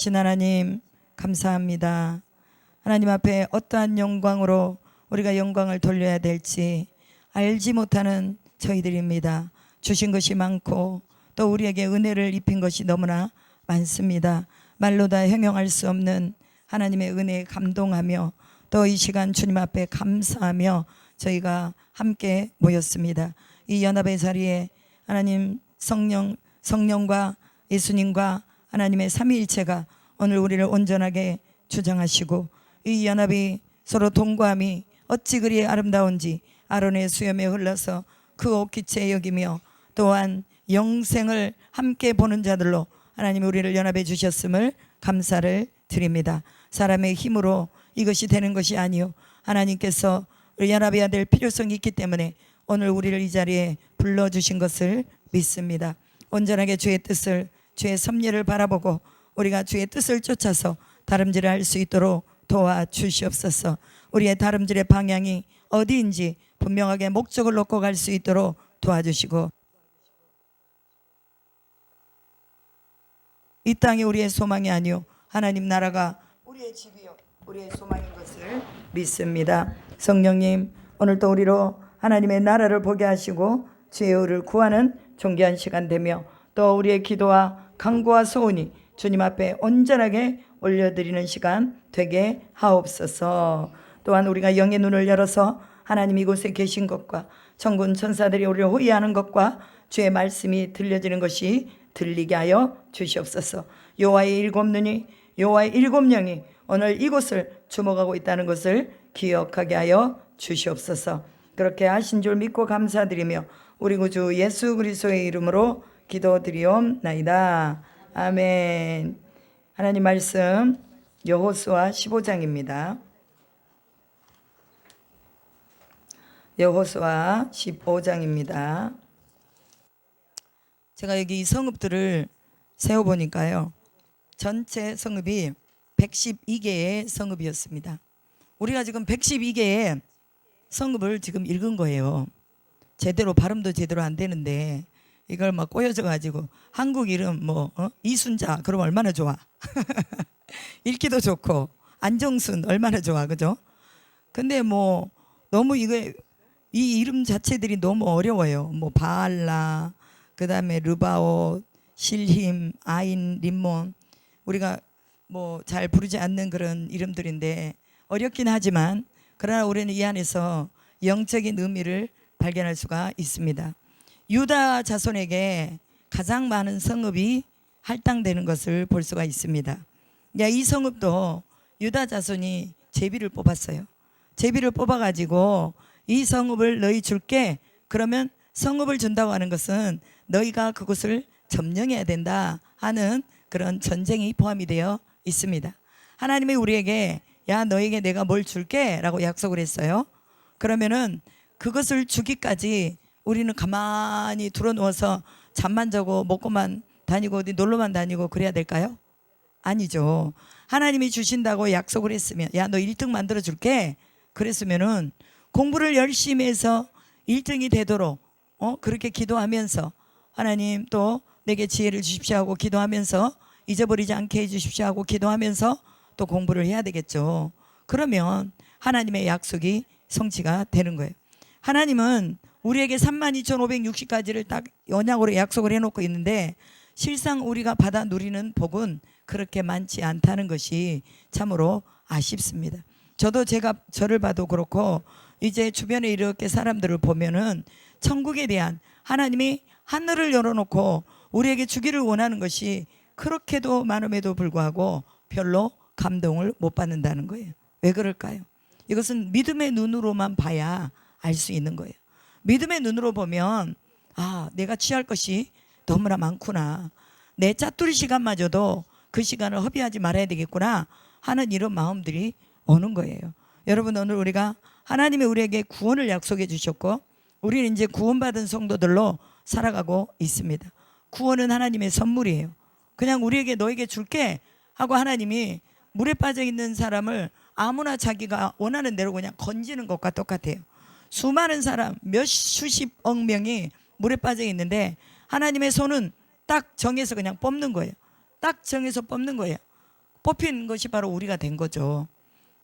신 하나님 감사합니다. 하나님 앞에 어떠한 영광으로 우리가 영광을 돌려야 될지 알지 못하는 저희들입니다. 주신 것이 많고 또 우리에게 은혜를 입힌 것이 너무나 많습니다. 말로 다 형용할 수 없는 하나님의 은혜에 감동하며 또 이 시간 주님 앞에 감사하며 저희가 함께 모였습니다. 이 연합의 자리에 하나님 성령과 예수님과 하나님의 삼위일체가 오늘 우리를 온전하게 주장하시고 이 연합이 서로 동거함이 어찌 그리 아름다운지 아론의 수염에 흘러서 그 옷깃에 여기며 또한 영생을 함께 보는 자들로 하나님이 우리를 연합해 주셨음을 감사를 드립니다. 사람의 힘으로 이것이 되는 것이 아니요 하나님께서 연합해야 될 필요성이 있기 때문에 오늘 우리를 이 자리에 불러주신 것을 믿습니다. 온전하게 주의 뜻을 주의 섭리를 바라보고 우리가 주의 뜻을 쫓아서 다름질을 할 수 있도록 도와주시옵소서. 우리의 다름질의 방향이 어디인지 분명하게 목적을 놓고 갈 수 있도록 도와주시고 이 땅이 우리의 소망이 아니요 하나님 나라가 우리의 집이요 우리의 소망인 것을 믿습니다. 성령님 오늘도 우리로 하나님의 나라를 보게 하시고 주의 의를 구하는 존귀한 시간 되며 또 우리의 기도와 간구와 소원이 주님 앞에 온전하게 올려드리는 시간 되게 하옵소서. 또한 우리가 영의 눈을 열어서 하나님 이곳에 계신 것과 천군 천사들이 우리를 호위하는 것과 주의 말씀이 들려지는 것이 들리게 하여 주시옵소서. 여호와의 일곱 눈이 여호와의 일곱 영이 오늘 이곳을 주목하고 있다는 것을 기억하게 하여 주시옵소서. 그렇게 하신 줄 믿고 감사드리며 우리 구주 예수 그리스도의 이름으로 기도드리옵나이다. 아멘. 하나님 말씀 여호수아 15장입니다. 여호수아 15장입니다. 제가 여기 이 성읍들을 세어보니까요. 전체 성읍이 112개의 성읍이었습니다. 우리가 지금 112개의 성읍을 지금 읽은 거예요. 제대로 발음도 제대로 안 되는데 이걸 막 꼬여져 가지고 한국 이름 이순자 그럼 얼마나 좋아. 읽기도 좋고 안정순 얼마나 좋아, 그죠? 근데 너무 이 이름 자체들이 너무 어려워요. 바알라, 그 다음에 르바옷, 실힘, 아인, 림몬, 우리가 잘 부르지 않는 그런 이름들인데 어렵긴 하지만 그러나 우리는 이 안에서 영적인 의미를 발견할 수가 있습니다. 유다 자손에게 가장 많은 성읍이 할당되는 것을 볼 수가 있습니다. 이 성읍도 유다 자손이 제비를 뽑았어요. 제비를 뽑아가지고 이 성읍을 너희 줄게. 그러면 성읍을 준다고 하는 것은 너희가 그곳을 점령해야 된다 하는 그런 전쟁이 포함이 되어 있습니다. 하나님이 우리에게 야 너에게 내가 뭘 줄게 라고 약속을 했어요. 그러면은 그것을 주기까지 우리는 가만히 들어누워서 잠만 자고 먹고만 다니고 어디 놀러만 다니고 그래야 될까요? 아니죠. 하나님이 주신다고 약속을 했으면 야 너 1등 만들어 줄게 그랬으면은 공부를 열심히 해서 1등이 되도록 그렇게 기도하면서 하나님 또 내게 지혜를 주십시오 하고 기도하면서 잊어버리지 않게 해주십시오 하고 기도하면서 또 공부를 해야 되겠죠. 그러면 하나님의 약속이 성취가 되는 거예요. 하나님은 우리에게 32,560가지를 딱 언약으로 약속을 해놓고 있는데 실상 우리가 받아 누리는 복은 그렇게 많지 않다는 것이 참으로 아쉽습니다. 저도 저를 봐도 그렇고 이제 주변에 이렇게 사람들을 보면은 천국에 대한 하나님이 하늘을 열어놓고 우리에게 주기를 원하는 것이 그렇게도 많음에도 불구하고 별로 감동을 못 받는다는 거예요. 왜 그럴까요? 이것은 믿음의 눈으로만 봐야 알 수 있는 거예요. 믿음의 눈으로 보면 내가 취할 것이 너무나 많구나. 내 짜투리 시간마저도 그 시간을 허비하지 말아야 되겠구나 하는 이런 마음들이 오는 거예요. 여러분 오늘 우리가 하나님이 우리에게 구원을 약속해 주셨고 우리는 이제 구원받은 성도들로 살아가고 있습니다. 구원은 하나님의 선물이에요. 그냥 우리에게 너에게 줄게 하고 하나님이 물에 빠져 있는 사람을 아무나 자기가 원하는 대로 그냥 건지는 것과 똑같아요. 수많은 사람 수십억 명이 물에 빠져 있는데 하나님의 손은 딱 정해서 그냥 뽑는 거예요. 딱 정해서 뽑는 거예요. 뽑힌 것이 바로 우리가 된 거죠.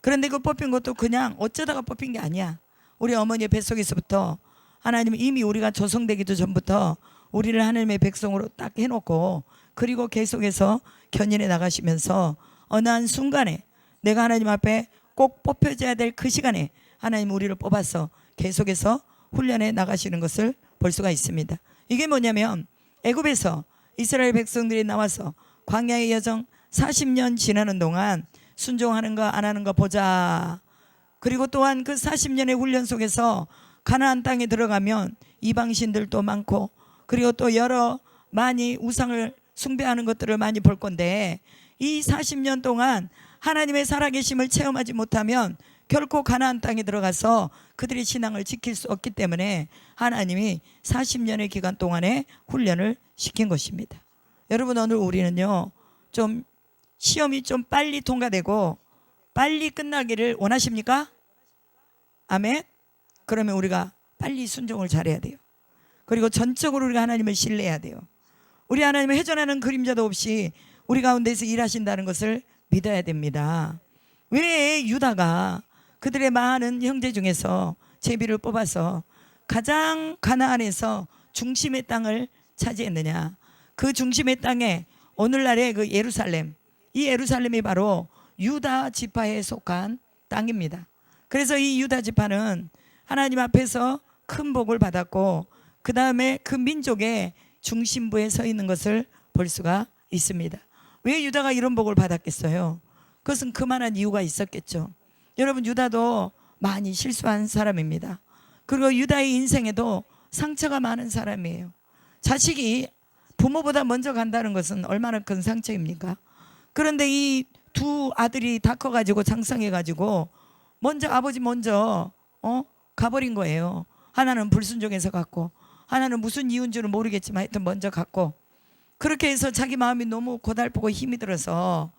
그런데 그 뽑힌 것도 그냥 어쩌다가 뽑힌 게 아니야. 우리 어머니의 뱃속에서부터 하나님은 이미 우리가 조성되기도 전부터 우리를 하나님의 백성으로 딱 해놓고, 그리고 계속해서 견인해 나가시면서 어느 한 순간에 내가 하나님 앞에 꼭 뽑혀져야 될 그 시간에 하나님 우리를 뽑아서 계속해서 훈련해 나가시는 것을 볼 수가 있습니다. 이게 뭐냐면 애굽에서 이스라엘 백성들이 나와서 광야의 여정 40년 지나는 동안 순종하는가 안 하는가 보자. 그리고 또한 그 40년의 훈련 속에서 가나안 땅에 들어가면 이방신들도 많고, 그리고 또 여러 많이 우상을 숭배하는 것들을 많이 볼 건데, 이 40년 동안 하나님의 살아계심을 체험하지 못하면 결코 가나안 땅에 들어가서 그들의 신앙을 지킬 수 없기 때문에 하나님이 40년의 기간 동안에 훈련을 시킨 것입니다. 여러분, 오늘 우리는요 좀 시험이 좀 빨리 통과되고 빨리 끝나기를 원하십니까? 아멘. 그러면 우리가 빨리 순종을 잘해야 돼요. 그리고 전적으로 우리가 하나님을 신뢰해야 돼요. 우리 하나님은 회전하는 그림자도 없이 우리 가운데서 일하신다는 것을 믿어야 됩니다. 왜 유다가 그들의 많은 형제 중에서 제비를 뽑아서 가장 가나안에서 중심의 땅을 차지했느냐? 그 중심의 땅에 오늘날의 그 예루살렘, 이 예루살렘이 바로 유다 지파에 속한 땅입니다. 그래서 이 유다 지파는 하나님 앞에서 큰 복을 받았고, 그 다음에 그 민족의 중심부에 서 있는 것을 볼 수가 있습니다. 왜 유다가 이런 복을 받았겠어요? 그것은 그만한 이유가 있었겠죠. 여러분, 유다도 많이 실수한 사람입니다. 그리고 유다의 인생에도 상처가 많은 사람이에요. 자식이 부모보다 먼저 간다는 것은 얼마나 큰 상처입니까? 그런데 이 두 아들이 다 커가지고 장성해가지고 아버지 먼저 가버린 거예요. 하나는 불순종해서 갔고, 하나는 무슨 이유인 줄은 모르겠지만 하여튼 먼저 갔고, 그렇게 해서 자기 마음이 너무 고달프고 힘이 들어서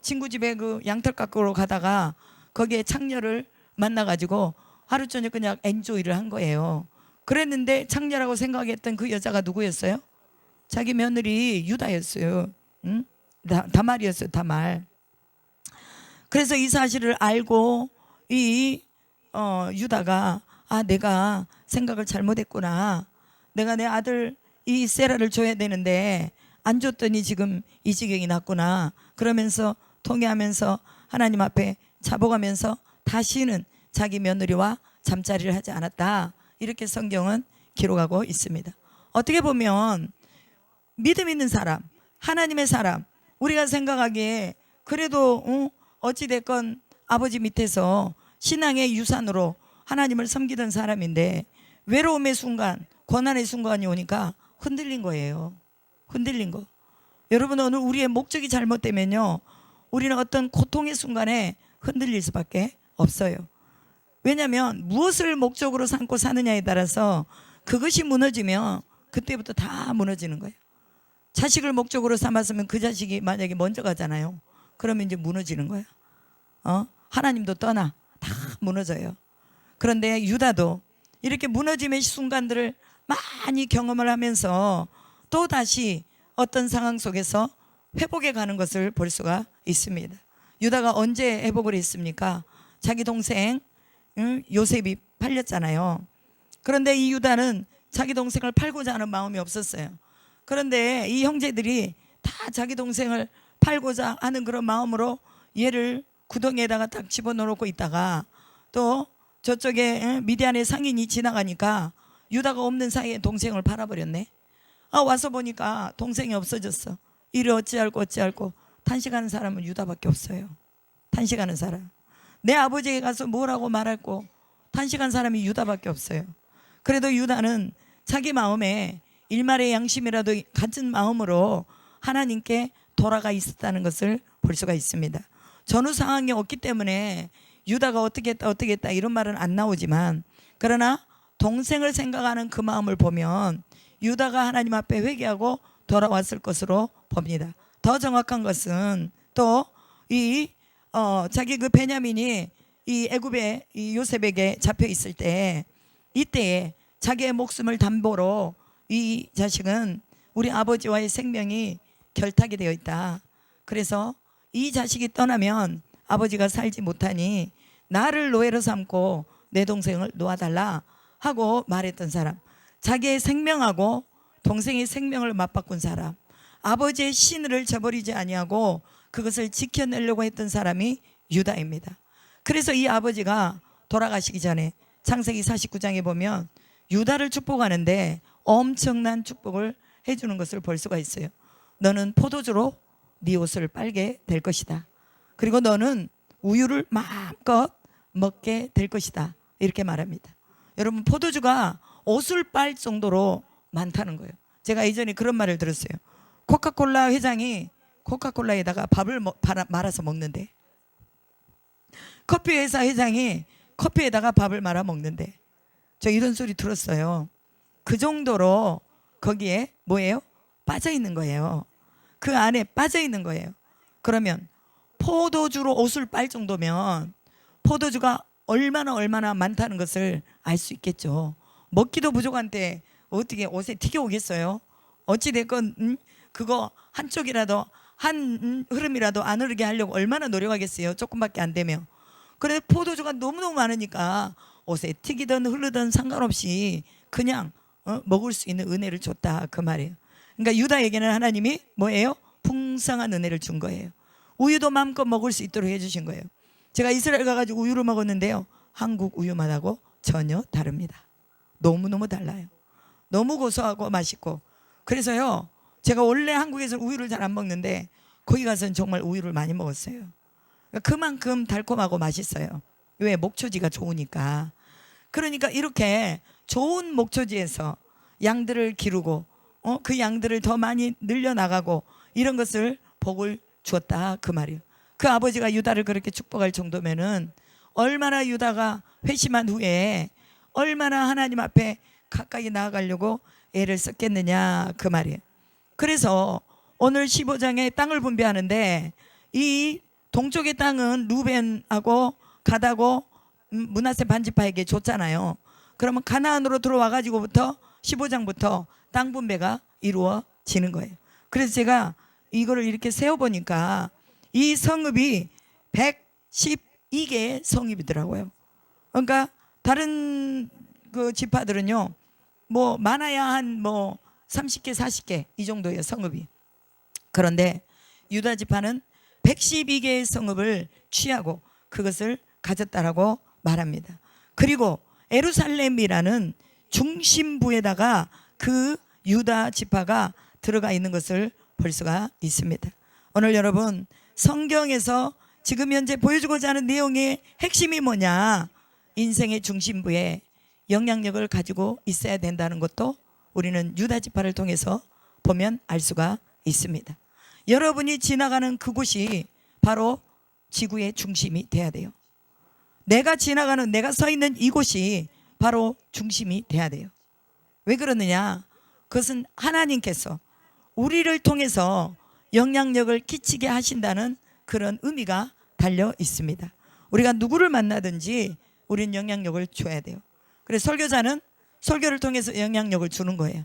친구 집에 그 양털 깎으러 가다가 거기에 창녀를 만나가지고 하루 저녁 그냥 엔조이를 한 거예요. 그랬는데 창녀라고 생각했던 그 여자가 누구였어요? 자기 며느리 유다였어요. 응? 다말이었어요. 다말. 그래서 이 사실을 알고 이 유다가 내가 생각을 잘못했구나. 내가 내 아들 이 세라를 줘야 되는데 안 줬더니 지금 이 지경이 났구나. 그러면서 통회하면서 하나님 앞에 자복하면서 다시는 자기 며느리와 잠자리를 하지 않았다. 이렇게 성경은 기록하고 있습니다. 어떻게 보면 믿음 있는 사람, 하나님의 사람, 우리가 생각하기에 그래도 어찌됐건 아버지 밑에서 신앙의 유산으로 하나님을 섬기던 사람인데 외로움의 순간, 고난의 순간이 오니까 흔들린 거예요. 흔들린 거. 여러분, 오늘 우리의 목적이 잘못되면요, 우리는 어떤 고통의 순간에 흔들릴 수밖에 없어요. 왜냐하면 무엇을 목적으로 삼고 사느냐에 따라서 그것이 무너지면 그때부터 다 무너지는 거예요. 자식을 목적으로 삼았으면 그 자식이 만약에 먼저 가잖아요. 그러면 이제 무너지는 거야. 하나님도 떠나 다 무너져요. 그런데 유다도 이렇게 무너짐의 순간들을 많이 경험을 하면서 또 다시 어떤 상황 속에서 회복해 가는 것을 볼 수가 있습니다. 유다가 언제 회복을 했습니까? 자기 동생 요셉이 팔렸잖아요. 그런데 이 유다는 자기 동생을 팔고자 하는 마음이 없었어요. 그런데 이 형제들이 다 자기 동생을 팔고자 하는 그런 마음으로 얘를 구덩이에다가 딱 집어넣고 있다가 또 저쪽에 미디안의 상인이 지나가니까 유다가 없는 사이에 동생을 팔아버렸네. 와서 보니까 동생이 없어졌어. 이를 어찌할꼬 어찌할꼬. 탄식하는 사람은 유다밖에 없어요. 탄식하는 사람. 내 아버지에게 가서 뭐라고 말할꼬. 탄식한 사람이 유다밖에 없어요. 그래도 유다는 자기 마음에 일말의 양심이라도 갖은 마음으로 하나님께 돌아가 있었다는 것을 볼 수가 있습니다. 전후 상황이 없기 때문에 유다가 어떻게 했다 이런 말은 안 나오지만, 그러나 동생을 생각하는 그 마음을 보면 유다가 하나님 앞에 회개하고 돌아왔을 것으로 봅니다. 더 정확한 것은 또 자기 그 베냐민이 이 애굽의 이 요셉에게 잡혀 있을 때, 이때에 자기의 목숨을 담보로 이 자식은 우리 아버지와의 생명이 결탁이 되어 있다. 그래서 이 자식이 떠나면 아버지가 살지 못하니 나를 노예로 삼고 내 동생을 놓아달라 하고 말했던 사람, 자기의 생명하고 동생의 생명을 맞바꾼 사람, 아버지의 신을 저버리지 아니하고 그것을 지켜내려고 했던 사람이 유다입니다. 그래서 이 아버지가 돌아가시기 전에 창세기 49장에 보면 유다를 축복하는데 엄청난 축복을 해주는 것을 볼 수가 있어요. 너는 포도주로 네 옷을 빨게 될 것이다. 그리고 너는 우유를 마음껏 먹게 될 것이다. 이렇게 말합니다. 여러분, 포도주가 옷을 빨 정도로 많다는 거예요. 제가 이전에 그런 말을 들었어요. 코카콜라 회장이 코카콜라에다가 밥을 말아서 먹는데, 커피 회사 회장이 커피에다가 밥을 말아 먹는데, 저 이런 소리 들었어요. 그 정도로 거기에 뭐예요? 빠져 있는 거예요. 그 안에 빠져 있는 거예요. 그러면 포도주로 옷을 빨 정도면 포도주가 얼마나 많다는 것을 알 수 있겠죠. 먹기도 부족한데 어떻게 옷에 튀겨 오겠어요? 어찌됐건 그거 한쪽이라도 한 흐름이라도 안 흐르게 하려고 얼마나 노력하겠어요. 조금밖에 안 되면. 그런데 포도주가 너무너무 많으니까 옷에 튀기든 흐르든 상관없이 그냥 먹을 수 있는 은혜를 줬다, 그 말이에요. 그러니까 유다에게는 하나님이 뭐예요? 풍성한 은혜를 준 거예요. 우유도 마음껏 먹을 수 있도록 해주신 거예요. 제가 이스라엘 가가지고 우유를 먹었는데요, 한국 우유 맛하고 전혀 다릅니다. 너무너무 달라요. 너무 고소하고 맛있고. 그래서요, 제가 원래 한국에서 우유를 잘 안 먹는데 거기 가서는 정말 우유를 많이 먹었어요. 그만큼 달콤하고 맛있어요. 왜? 목초지가 좋으니까. 그러니까 이렇게 좋은 목초지에서 양들을 기르고 그 양들을 더 많이 늘려나가고 이런 것을 복을 주었다, 그 말이에요. 그 아버지가 유다를 그렇게 축복할 정도면은 얼마나 유다가 회심한 후에 얼마나 하나님 앞에 가까이 나아가려고 애를 썼겠느냐, 그 말이에요. 그래서 오늘 15장에 땅을 분배하는데 이 동쪽의 땅은 루벤하고 가다고 므낫세 반지파에게 줬잖아요. 그러면 가나안으로 들어와 가지고부터 15장부터 땅 분배가 이루어지는 거예요. 그래서 제가 이거를 이렇게 세어보니까 이 성읍이 112개의 성읍이더라고요. 그러니까 다른 그 지파들은요, 뭐 많아야 한 뭐 30개 40개 이 정도예요, 성읍이. 그런데 유다 지파는 112개의 성읍을 취하고 그것을 가졌다라고 말합니다. 그리고 예루살렘이라는 중심부에다가 그 유다 지파가 들어가 있는 것을 볼 수가 있습니다. 오늘 여러분, 성경에서 지금 현재 보여주고자 하는 내용의 핵심이 뭐냐? 인생의 중심부에 영향력을 가지고 있어야 된다는 것도 우리는 유다 지파를 통해서 보면 알 수가 있습니다. 여러분이 지나가는 그곳이 바로 지구의 중심이 돼야 돼요. 내가 지나가는, 내가 서 있는 이곳이 바로 중심이 돼야 돼요. 왜 그러느냐? 그것은 하나님께서 우리를 통해서 영향력을 끼치게 하신다는 그런 의미가 달려 있습니다. 우리가 누구를 만나든지 우리는 영향력을 줘야 돼요. 그래서 설교자는 설교를 통해서 영향력을 주는 거예요.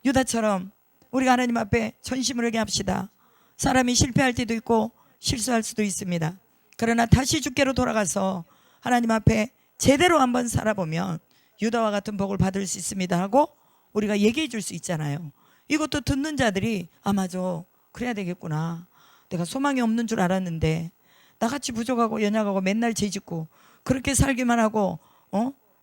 유다처럼 우리가 하나님 앞에 전심을 하게 합시다. 사람이 실패할 때도 있고 실수할 수도 있습니다. 그러나 다시 주께로 돌아가서 하나님 앞에 제대로 한번 살아보면 유다와 같은 복을 받을 수 있습니다 하고 우리가 얘기해 줄 수 있잖아요. 이것도 듣는 자들이 아, 맞아, 그래야 되겠구나. 내가 소망이 없는 줄 알았는데 나같이 부족하고 연약하고 맨날 죄짓고 그렇게 살기만 하고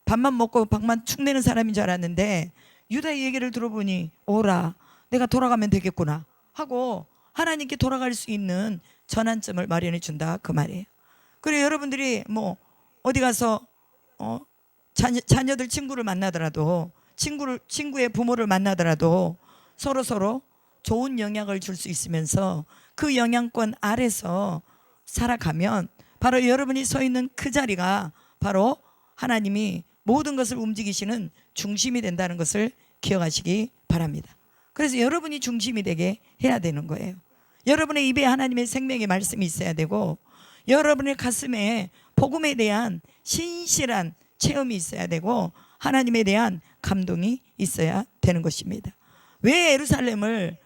밥만 먹고 방만 축내는 사람인 줄 알았는데 유다의 얘기를 들어보니 오라, 내가 돌아가면 되겠구나 하고 하나님께 돌아갈 수 있는 전환점을 마련해 준다, 그 말이에요. 그래, 여러분들이 뭐 어디 가서 자녀들 친구를 만나더라도 친구의 부모를 만나더라도 서로 좋은 영향을 줄 수 있으면서 그 영향권 아래서 살아가면 바로 여러분이 서 있는 그 자리가 바로 하나님이 모든 것을 움직이시는 중심이 된다는 것을 기억하시기 바랍니다. 그래서 여러분이 중심이 되게 해야 되는 거예요. 여러분의 입에 하나님의 생명의 말씀이 있어야 되고 여러분의 가슴에 복음에 대한 신실한 체험이 있어야 되고 하나님에 대한 감동이 있어야 되는 것입니다. 왜 예루살렘을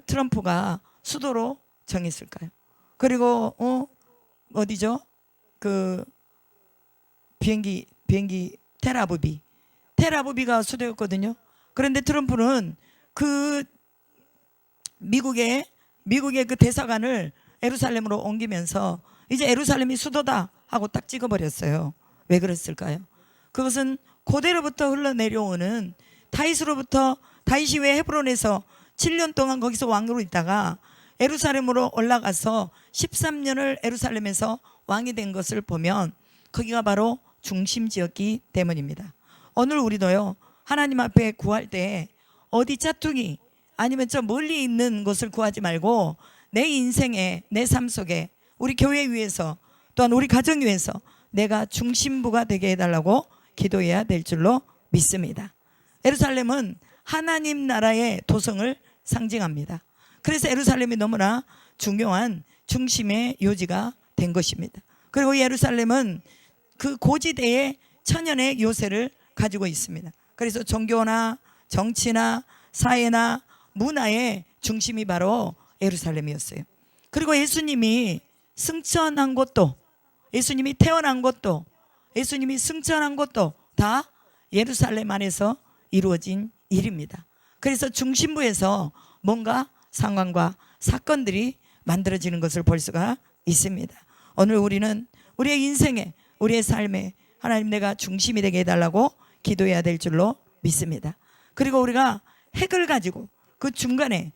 트럼프가 수도로 정했을까요? 그리고 어디죠? 그 비행기 테라부비가 수도였거든요. 그런데 트럼프는 그 미국의 그 대사관을 예루살렘으로 옮기면서 이제 예루살렘이 수도다 하고 딱 찍어버렸어요. 왜 그랬을까요? 그것은 고대로부터 흘러내려오는 다윗이 왜 헤브론에서 7년 동안 거기서 왕으로 있다가 예루살렘으로 올라가서 13년을 예루살렘에서 왕이 된 것을 보면 거기가 바로 중심지였기 때문입니다. 오늘 우리도요, 하나님 앞에 구할 때 어디 짜투기 아니면 저 멀리 있는 것을 구하지 말고 내 인생에, 내 삶 속에, 우리 교회 위해서, 또한 우리 가정 위해서 내가 중심부가 되게 해달라고 기도해야 될 줄로 믿습니다. 예루살렘은 하나님 나라의 도성을 상징합니다. 그래서 예루살렘이 너무나 중요한 중심의 요지가 된 것입니다. 그리고 예루살렘은 그 고지대의 천연의 요새를 가지고 있습니다. 그래서 종교나 정치나 사회나 문화의 중심이 바로 예루살렘이었어요. 그리고 예수님이 승천한 곳도, 예수님이 태어난 곳도, 예수님이 승천한 곳도 다 예루살렘 안에서 이루어진 일입니다. 그래서 중심부에서 뭔가 상황과 사건들이 만들어지는 것을 볼 수가 있습니다. 오늘 우리는 우리의 인생에, 우리의 삶에 하나님 내가 중심이 되게 해달라고 기도해야 될 줄로 믿습니다. 그리고 우리가 핵을 가지고 그 중간에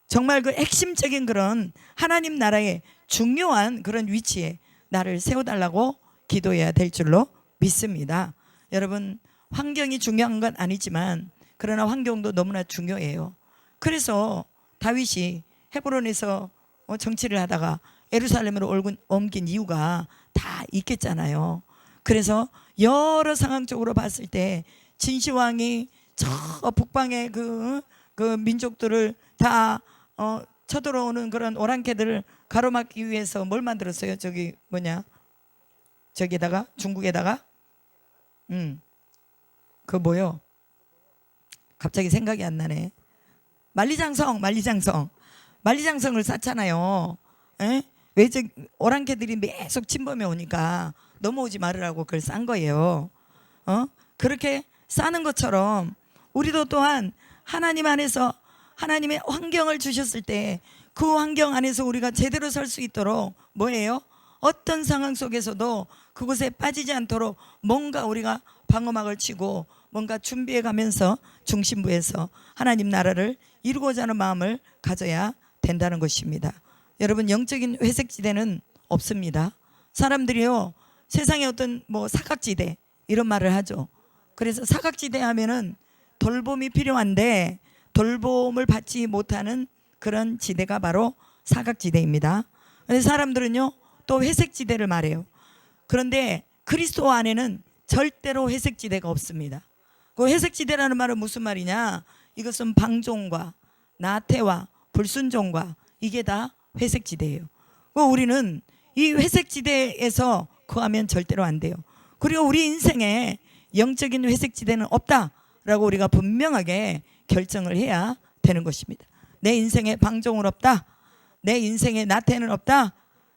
정말 그 핵심적인 그런 하나님 나라의 중요한 그런 위치에 나를 세워달라고 기도해야 될 줄로 믿습니다. 여러분, 환경이 중요한 건 아니지만 그러나 환경도 너무나 중요해요. 그래서 다윗이 헤브론에서 정치를 하다가 예루살렘으로 옮긴 이유가 다 있겠잖아요. 그래서 여러 상황적으로 봤을 때 진시황이 저 북방의 그 민족들을 다 쳐들어오는 그런 오랑캐들을 가로막기 위해서 뭘 만들었어요? 저기다가 중국에다가 그 뭐요? 갑자기 생각이 안 나네. 만리장성을 쌓잖아요. 에? 왜 저 오랑캐들이 계속 침범해 오니까 넘어오지 말으라고 그걸 싼 거예요. 그렇게 싸는 것처럼 우리도 또한 하나님 안에서 하나님의 환경을 주셨을 때 그 환경 안에서 우리가 제대로 설 수 있도록 뭐예요? 어떤 상황 속에서도 그곳에 빠지지 않도록 뭔가 우리가 방어막을 치고 뭔가 준비해 가면서 중심부에서 하나님 나라를 이루고자 하는 마음을 가져야 된다는 것입니다. 여러분, 영적인 회색지대는 없습니다. 사람들이요, 세상에 어떤 사각지대 이런 말을 하죠. 그래서 사각지대 하면은 돌봄이 필요한데 돌봄을 받지 못하는 그런 지대가 바로 사각지대입니다. 그런데 사람들은요 또 회색지대를 말해요. 그런데 그리스도 안에는 절대로 회색지대가 없습니다. 그 회색지대라는 말은 무슨 말이냐? 이것은 방종과 나태와 불순종과 이게 다 회색지대예요. 우리는 이 회색지대에서 거하면 절대로 안 돼요. 그리고 우리 인생에 영적인 회색지대는 없다라고 우리가 분명하게 결정을 해야 되는 것입니다. 내 인생에 방종은 없다. 내 인생에 나태는 없다.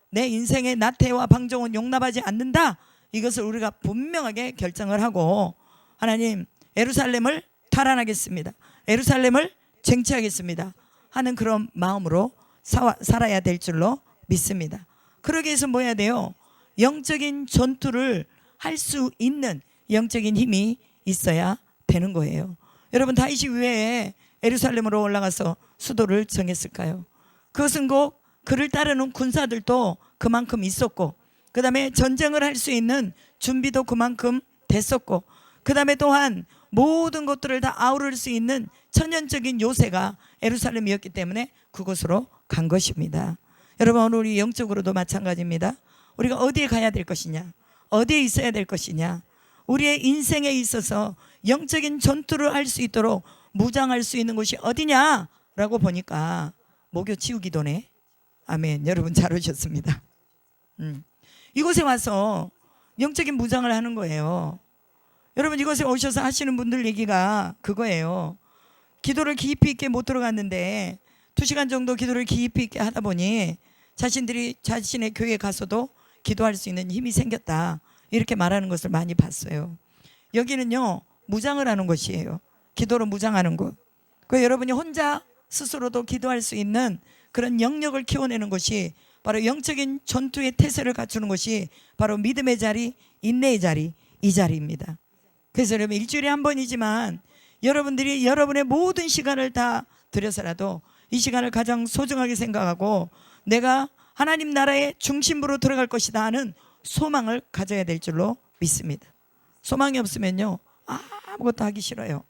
내 인생의 나태와 방종은 용납하지 않는다. 이것을 우리가 분명하게 결정을 하고 하나님, 예루살렘을 탈환하겠습니다. 예루살렘을 쟁취하겠습니다 하는 그런 마음으로 살아야 될 줄로 믿습니다. 그러기 위해서 뭐 해야 돼요? 영적인 전투를 할 수 있는 영적인 힘이 있어야 되는 거예요. 여러분, 다윗이 왜 예루살렘으로 올라가서 수도를 정했을까요? 그것은 꼭 그를 따르는 군사들도 그만큼 있었고, 그 다음에 전쟁을 할 수 있는 준비도 그만큼 됐었고, 그 다음에 또한 모든 것들을 다 아우를 수 있는 천연적인 요새가 예루살렘이었기 때문에 그곳으로 간 것입니다. 여러분, 오늘 우리 영적으로도 마찬가지입니다. 우리가 어디에 가야 될 것이냐, 어디에 있어야 될 것이냐, 우리의 인생에 있어서 영적인 전투를 할 수 있도록 무장할 수 있는 곳이 어디냐라고 보니까 목요 치유기도네. 아멘. 여러분 잘 오셨습니다. 이곳에 와서 영적인 무장을 하는 거예요. 여러분, 이곳에 오셔서 하시는 분들 얘기가 그거예요. 기도를 깊이 있게 못 들어갔는데 2시간 정도 기도를 깊이 있게 하다 보니 자신들이 자신의 교회에 가서도 기도할 수 있는 힘이 생겼다, 이렇게 말하는 것을 많이 봤어요. 여기는요, 무장을 하는 곳이에요. 기도로 무장하는 곳. 그 여러분이 혼자 스스로도 기도할 수 있는 그런 영역을 키워내는 것이 바로 영적인 전투의 태세를 갖추는 것이 바로 믿음의 자리, 인내의 자리, 이 자리입니다. 그래서 여러분, 일주일에 한 번이지만 여러분들이 여러분의 모든 시간을 다 들여서라도 이 시간을 가장 소중하게 생각하고 내가 하나님 나라의 중심부로 들어갈 것이다 하는 소망을 가져야 될 줄로 믿습니다. 소망이 없으면요, 아무것도 하기 싫어요.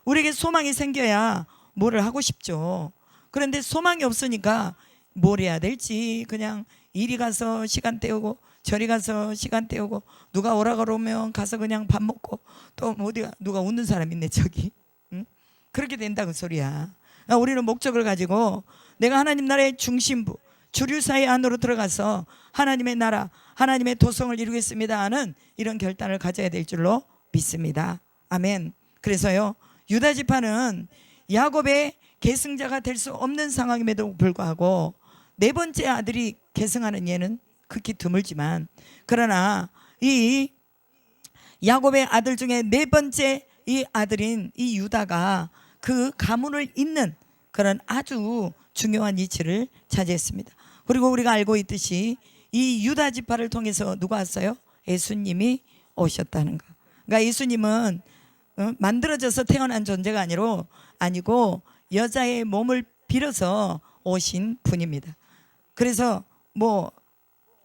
우리에게 소망이 생겨야 뭐를 하고 싶죠. 그런데 소망이 없으니까 뭘 해야 될지 그냥 이리 가서 시간 때우고 저리 가서 시간 때우고, 누가 오라 그러면 가서 그냥 밥 먹고, 또 어디가 누가 웃는 사람 있네 저기, 응? 그렇게 된다는 소리야. 우리는 목적을 가지고 내가 하나님 나라의 중심부, 주류 사회 안으로 들어가서 하나님의 나라, 하나님의 도성을 이루겠습니다 하는 이런 결단을 가져야 될 줄로 믿습니다. 아멘. 그래서요, 유다 지파는 야곱의 계승자가 될 수 없는 상황임에도 불구하고 네 번째 아들이 계승하는 예는 극히 드물지만, 그러나 이 야곱의 아들 중에 네 번째 이 아들인 이 유다가 그 가문을 잇는 그런 아주 중요한 위치를 차지했습니다. 그리고 우리가 알고 있듯이 이 유다 지파를 통해서 누가 왔어요? 예수님이 오셨다는 거. 그러니까 예수님은 만들어져서 태어난 존재가 아니고 여자의 몸을 빌어서 오신 분입니다. 그래서 뭐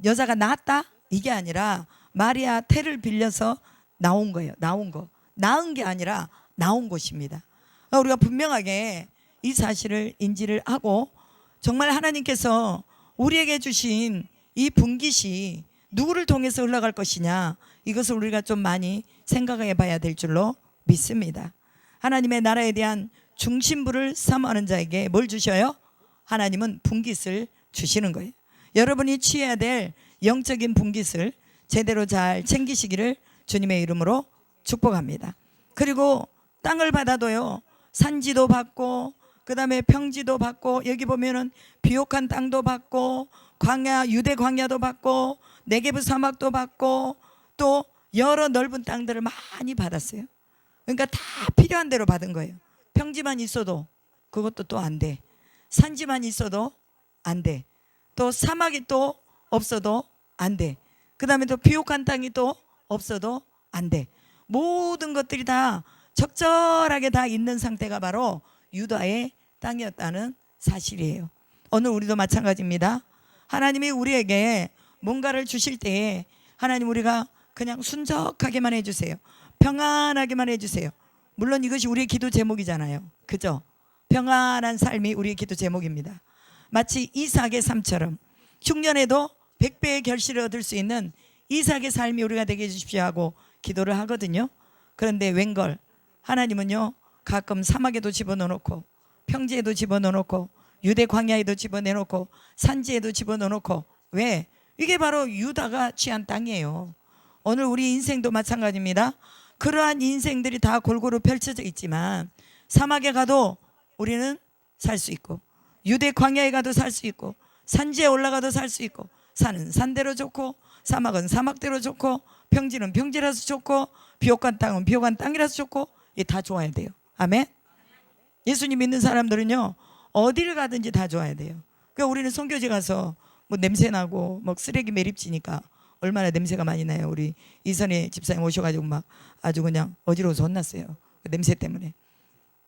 여자가 낳았다 이게 아니라 마리아 태를 빌려서 나온 거예요. 낳은 게 아니라 나온 것입니다. 우리가 분명하게 이 사실을 인지를 하고, 정말 하나님께서 우리에게 주신 이 분깃이 누구를 통해서 흘러갈 것이냐, 이것을 우리가 좀 많이 생각해 봐야 될 줄로 믿습니다. 하나님의 나라에 대한 중심부를 삼하는 자에게 뭘 주셔요? 하나님은 분깃을 주시는 거예요. 여러분이 취해야 될 영적인 분깃을 제대로 잘 챙기시기를 주님의 이름으로 축복합니다. 그리고 땅을 받아도요, 산지도 받고 그 다음에 평지도 받고, 여기 보면은 비옥한 땅도 받고 광야, 유대 광야도 받고 네게브 사막도 받고 또 여러 넓은 땅들을 많이 받았어요. 그러니까 다 필요한 대로 받은 거예요. 평지만 있어도 그것도 또 안 돼. 산지만 있어도 안 돼. 또 사막이 또 없어도 안 돼. 그 다음에 또 비옥한 땅이 또 없어도 안 돼. 모든 것들이 다 적절하게 다 있는 상태가 바로 유다의 땅이었다는 사실이에요. 오늘 우리도 마찬가지입니다. 하나님이 우리에게 뭔가를 주실 때에 하나님, 우리가 그냥 순적하게만 해주세요. 평안하게만 해주세요. 물론 이것이 우리의 기도 제목이잖아요. 그죠? 평안한 삶이 우리의 기도 제목입니다. 마치 이삭의 삶처럼 흉년에도 100배의 결실을 얻을 수 있는 이삭의 삶이 우리가 되게 해주십시오 하고 기도를 하거든요. 그런데 웬걸 하나님은요, 가끔 사막에도 집어넣어놓고 평지에도 집어넣어놓고 유대 광야에도 집어넣어놓고 산지에도 집어넣어놓고. 왜? 이게 바로 유다가 취한 땅이에요. 오늘 우리 인생도 마찬가지입니다. 그러한 인생들이 다 골고루 펼쳐져 있지만 사막에 가도 우리는 살 수 있고, 유대 광야에 가도 살 수 있고, 산지에 올라가도 살 수 있고, 산은 산대로 좋고 사막은 사막대로 좋고 평지는 평지라서 좋고 비옥한 땅은 비옥한 땅이라서 좋고, 이게 다 좋아야 돼요. 아멘. 예수님 믿는 사람들은요, 어디를 가든지 다 좋아야 돼요. 그러니까 우리는 선교지 가서 뭐 냄새 나고 뭐 쓰레기 매립지니까 얼마나 냄새가 많이 나요. 우리 이선희 집사님 오셔가지고 막 아주 그냥 어지러워서 혼났어요. 그 냄새 때문에.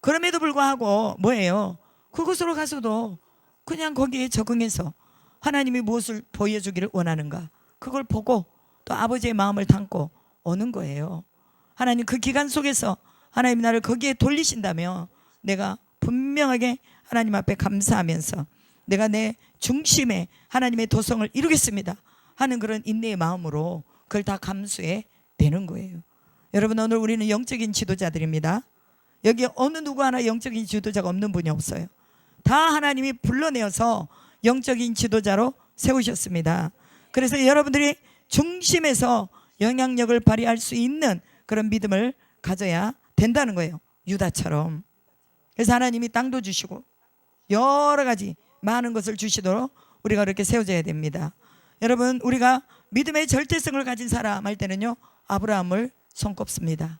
그럼에도 불구하고 뭐예요? 그곳으로 가서도 그냥 거기에 적응해서 하나님이 무엇을 보여주기를 원하는가, 그걸 보고 또 아버지의 마음을 담고 오는 거예요. 하나님 그 기간 속에서 하나님 나를 거기에 돌리신다면 내가 분명하게 하나님 앞에 감사하면서 내가 내 중심에 하나님의 도성을 이루겠습니다 하는 그런 인내의 마음으로 그걸 다 감수해 내는 거예요. 여러분, 오늘 우리는 영적인 지도자들입니다. 여기 어느 누구 하나 영적인 지도자가 없는 분이 없어요. 다 하나님이 불러내어서 영적인 지도자로 세우셨습니다. 그래서 여러분들이 중심에서 영향력을 발휘할 수 있는 그런 믿음을 가져야 된다는 거예요. 유다처럼. 그래서 하나님이 땅도 주시고 여러 가지 많은 것을 주시도록 우리가 그렇게 세워져야 됩니다. 여러분, 우리가 믿음의 절대성을 가진 사람 할 때는요, 아브라함을 손꼽습니다.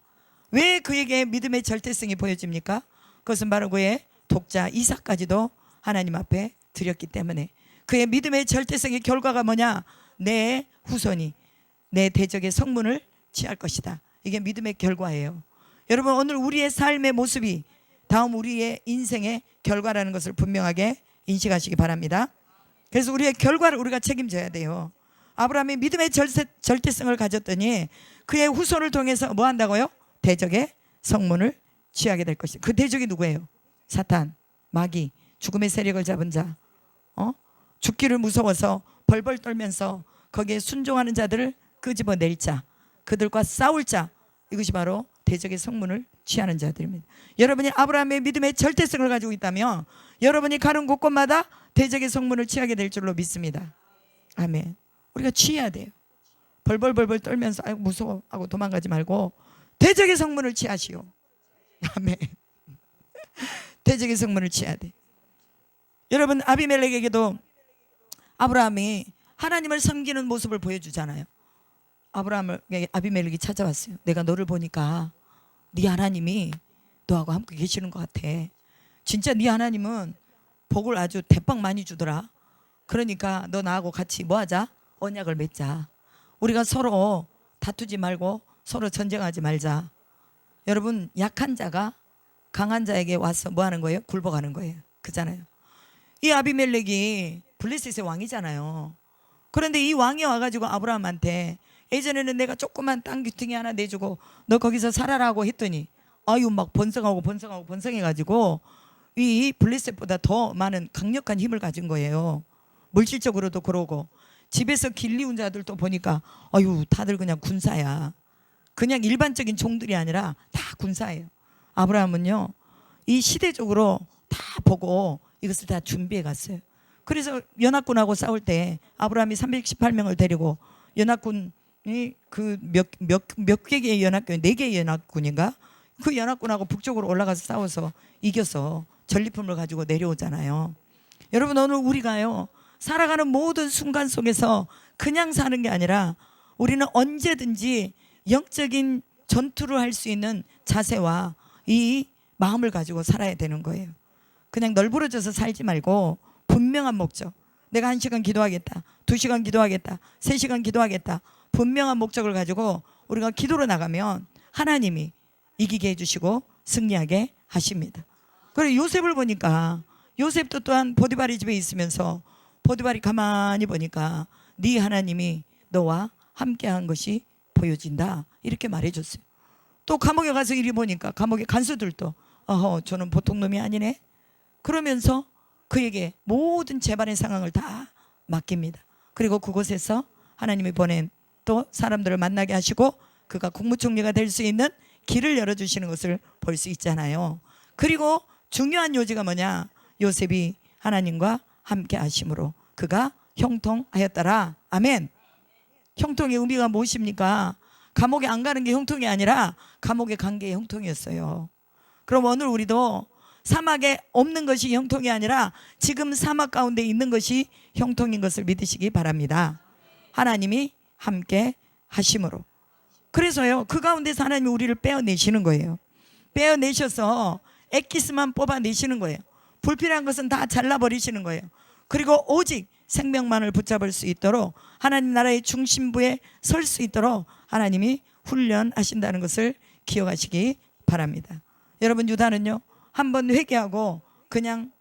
왜 그에게 믿음의 절대성이 보여집니까? 그것은 바로 그의 독자 이삭까지도 하나님 앞에 드렸기 때문에. 그의 믿음의 절대성의 결과가 뭐냐? 내 후손이 내 대적의 성문을 취할 것이다. 이게 믿음의 결과예요. 여러분, 오늘 우리의 삶의 모습이 다음 우리의 인생의 결과라는 것을 분명하게 인식하시기 바랍니다. 그래서 우리의 결과를 우리가 책임져야 돼요. 아브라함이 믿음의 절대성을 가졌더니 그의 후손을 통해서 뭐 한다고요? 대적의 성문을 취하게 될 것이다. 그 대적이 누구예요? 사탄, 마귀, 죽음의 세력을 잡은 자, 죽기를 무서워서 벌벌 떨면서 거기에 순종하는 자들을 끄집어낼 자, 그들과 싸울 자, 이것이 바로 대적의 성문을 취하는 자들입니다. 여러분이 아브라함의 믿음의 절대성을 가지고 있다면 여러분이 가는 곳곳마다 대적의 성문을 취하게 될 줄로 믿습니다. 아멘. 우리가 취해야 돼요. 벌벌 떨면서 아이고 무서워 하고 도망가지 말고 대적의 성문을 취하시오. 아멘. 대적의 성문을 취해야 돼. 여러분, 아비멜렉에게도 아브라함이 하나님을 섬기는 모습을 보여주잖아요. 아비멜렉이 찾아왔어요. 내가 너를 보니까 네 하나님이 너하고 함께 계시는 것 같아. 진짜 네 하나님은 복을 아주 대빵 많이 주더라. 그러니까 너 나하고 같이 뭐 하자? 언약을 맺자. 우리가 서로 다투지 말고 서로 전쟁하지 말자. 여러분, 약한 자가 강한 자에게 와서 뭐 하는 거예요? 굴복하는 거예요. 그잖아요. 이 아비멜렉이 블레셋의 왕이잖아요. 그런데 이 왕이 와가지고 아브라함한테 예전에는 내가 조그만 땅 귀퉁이 하나 내주고 너 거기서 살아라고 했더니 아유 막 번성해가지고 이 블레셋보다 더 많은 강력한 힘을 가진 거예요. 물질적으로도 그러고 집에서 길리운 자들도 보니까 아유 다들 그냥 군사야. 그냥 일반적인 종들이 아니라 다 군사예요. 아브라함은요 이 시대적으로 다 보고 이것을 다 준비해 갔어요. 그래서 연합군하고 싸울 때 아브라함이 318명을 데리고 연합군이 그 몇 개의 연합군, 4개의 연합군인가? 그 연합군하고 북쪽으로 올라가서 싸워서 이겨서 전리품을 가지고 내려오잖아요. 여러분, 오늘 우리가요 살아가는 모든 순간 속에서 그냥 사는 게 아니라 우리는 언제든지 영적인 전투를 할 수 있는 자세와 이 마음을 가지고 살아야 되는 거예요. 그냥 널브러져서 살지 말고 분명한 목적. 내가 1시간 기도하겠다, 2시간 기도하겠다, 3시간 기도하겠다. 분명한 목적을 가지고 우리가 기도로 나가면 하나님이 이기게 해주시고 승리하게 하십니다. 그리고 요셉을 보니까 요셉도 또한 보디발의 집에 있으면서 보디발이 가만히 보니까 네 하나님이 너와 함께한 것이 보여진다 이렇게 말해줬어요. 또 감옥에 가서 이리 보니까 감옥의 간수들도 저는 보통 놈이 아니네 그러면서 그에게 모든 재반의 상황을 다 맡깁니다. 그리고 그곳에서 하나님이 보낸 또 사람들을 만나게 하시고 그가 국무총리가 될 수 있는 길을 열어주시는 것을 볼 수 있잖아요. 그리고 중요한 요지가 뭐냐? 요셉이 하나님과 함께 하심으로 그가 형통하였더라. 아멘. 형통의 의미가 무엇입니까? 감옥에 안 가는 게 형통이 아니라 감옥에 간 게 형통이었어요. 그럼 오늘 우리도 사막에 없는 것이 형통이 아니라 지금 사막 가운데 있는 것이 형통인 것을 믿으시기 바랍니다. 하나님이 함께 하심으로. 그래서요 그 가운데서 하나님이 우리를 빼어내시는 거예요. 빼어내셔서 엑기스만 뽑아내시는 거예요. 불필요한 것은 다 잘라버리시는 거예요. 그리고 오직 생명만을 붙잡을 수 있도록 하나님 나라의 중심부에 설 수 있도록 하나님이 훈련하신다는 것을 기억하시기 바랍니다. 여러분, 유다는요 한번 회개하고 그냥